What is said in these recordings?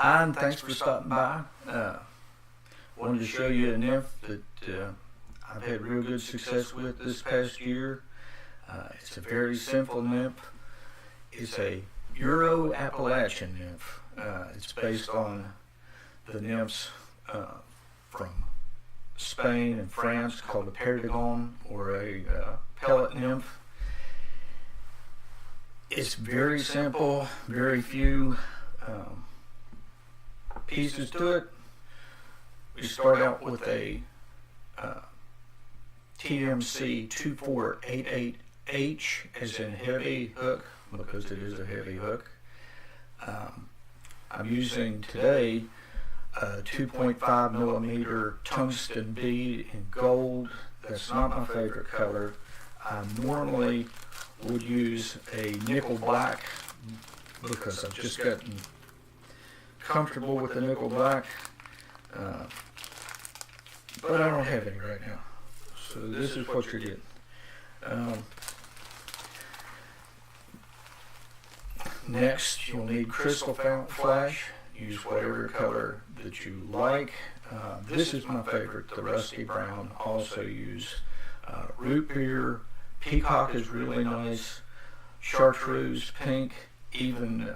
Hi, and thanks for stopping by. Wanted to show you a nymph that I've had real good success with this past year. It's a very simple nymph. It's a Euro-Appalachian nymph. It's based on the nymphs from Spain and France called a perdigon, or a pellet nymph. It's very simple, very few pieces to it. We start out with a TMC 2488H as in heavy hook, because it is a heavy hook. I'm using today a 2.5 millimeter tungsten bead in gold. That's not my favorite color. I normally would use a nickel black because I've just gotten comfortable with the nickel black, but I don't have any right now, so this is what you're getting. Next, you'll need crystal flash. Use whatever color that you like. This is my favorite, the rusty brown. Also use root beer. Peacock is really nice. Chartreuse, pink, even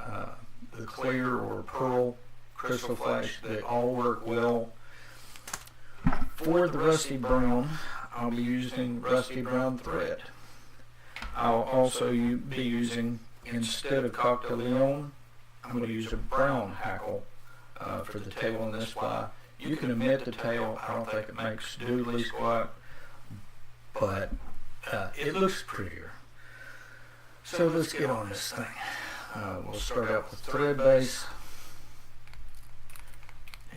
the clear or pearl crystal flash, they all work well. For the rusty brown, I'll be using rusty brown thread. I'll also be using, instead of coq de leon, I'm going to use a brown hackle for the tail on this fly. You can omit the tail. I don't think it makes doodly squat, but it looks prettier. So let's get on this thing. We'll start out with thread base,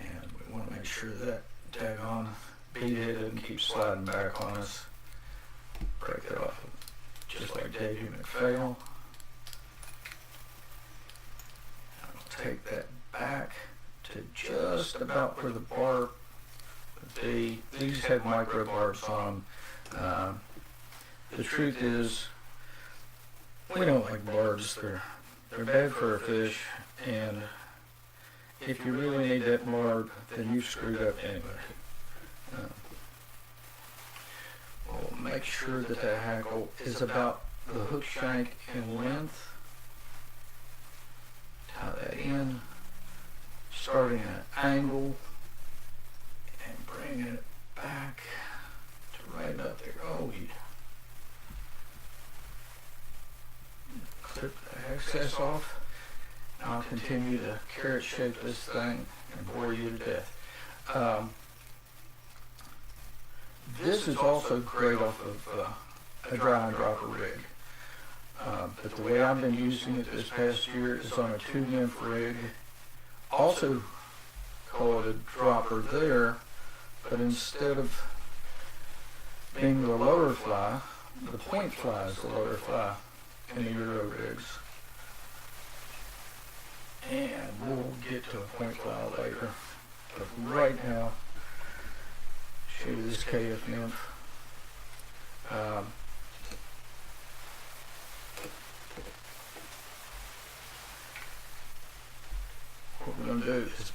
and we want to make sure that daggone bead head doesn't keep sliding back on us. Break it off just like Davey McPhail. I'll take that back to just about where the barb would be. These have micro barbs on them. The truth is, we don't like barbs. They're bad for a fish, and if you really need that barb, then you've screwed up anyway. We'll make sure that the hackle is about the hook shank in length. Tie that in, starting at an angle, and bringing it back to right up there. Oh, yeah. Clip the excess off. I'll continue to carrot shape this thing and bore you to death. This is also great off of a dry and dropper rig. But the way I've been using it this past year is on a 2-nymph rig. Also call it a dropper there, but instead of being the lower fly, the point fly is the lower fly in the Euro rigs. And we'll get to a point fly later. But right now, show you this KF nymph. What we're going to do is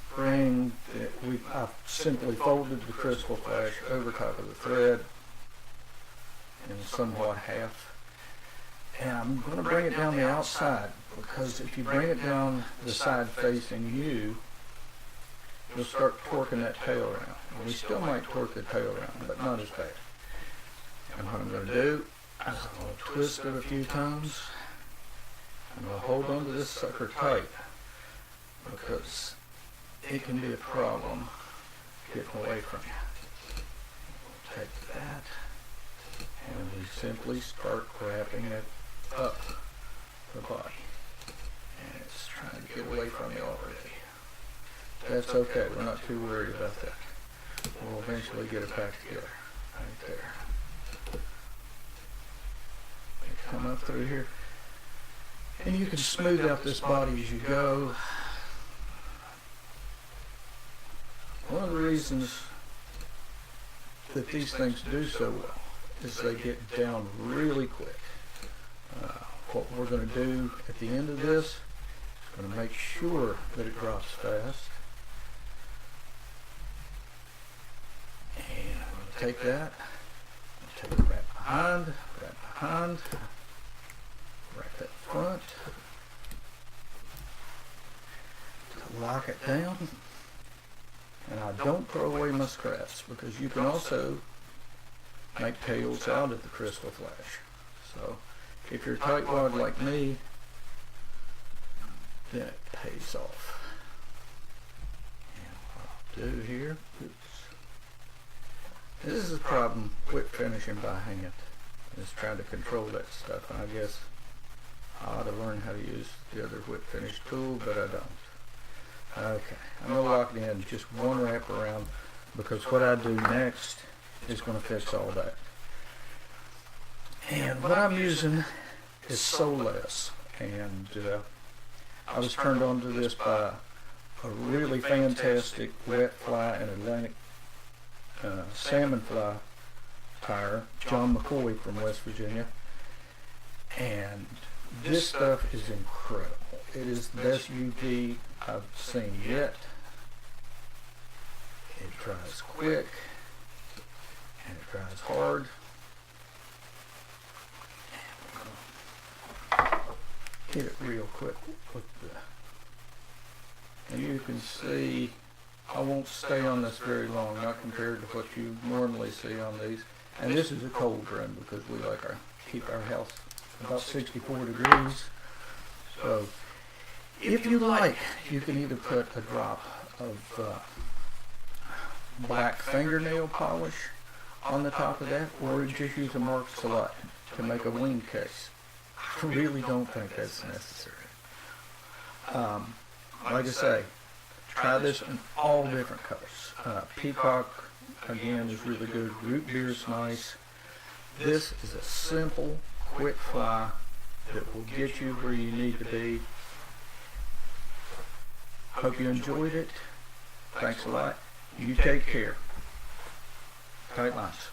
I've simply folded the crystal flash over top of the thread in somewhat half. And I'm going to bring it down the outside, because if you bring it down the side facing you, you'll start torquing that tail around. And we still might torque the tail around, but not as bad. And what I'm going to do is I'm going to twist it a few times. I'm going to hold onto this sucker tight, because it can be a problem getting away from you. We'll take that, and we simply start wrapping it up the body. And it's trying to get away from you already. That's okay, we're not too worried about that. We'll eventually get it back together. Right there. We come up through here. And you can smooth out this body as you go. One of the reasons that these things do so well is they get down really quick. What we're going to do at the end of this is I'm going to make sure that it drops fast. And I'm going to take that, take it right behind, wrap that front, to lock it down. And I don't throw away my scraps, because you can also make tails out of the crystal flash. So if you're a tightwad like me, then it pays off. And what I'll do here, this is the problem with finishing by hand, is trying to control that stuff. And I guess I ought to learn how to use the other whip finish tool, but I don't. Okay, I'm going to lock it in just one wrap around, because what I do next is going to fix all that. And what I'm using is Soless, and I was turned on to this by a really fantastic wet fly and Atlantic salmon fly tire, John McCoy from West Virginia, and this stuff is incredible. It is the best UV I've seen yet. It dries quick and it dries hard. Hit it real quick with and you can see I won't stay on this very long, not compared to what you normally see on these. And this is a cold run, because we like to keep our house about 64 degrees. So if you like, you can either put a drop of black fingernail polish on the top of that, or just use a Mark Select to make a wing case. I really don't think that's necessary. Like I say, try this in all different colors. Peacock, again, is really good. Root beer is nice. This is a simple, quick fly that will get you where you need to be. Hope you enjoyed it. Thanks a lot. You take care. Tight lines.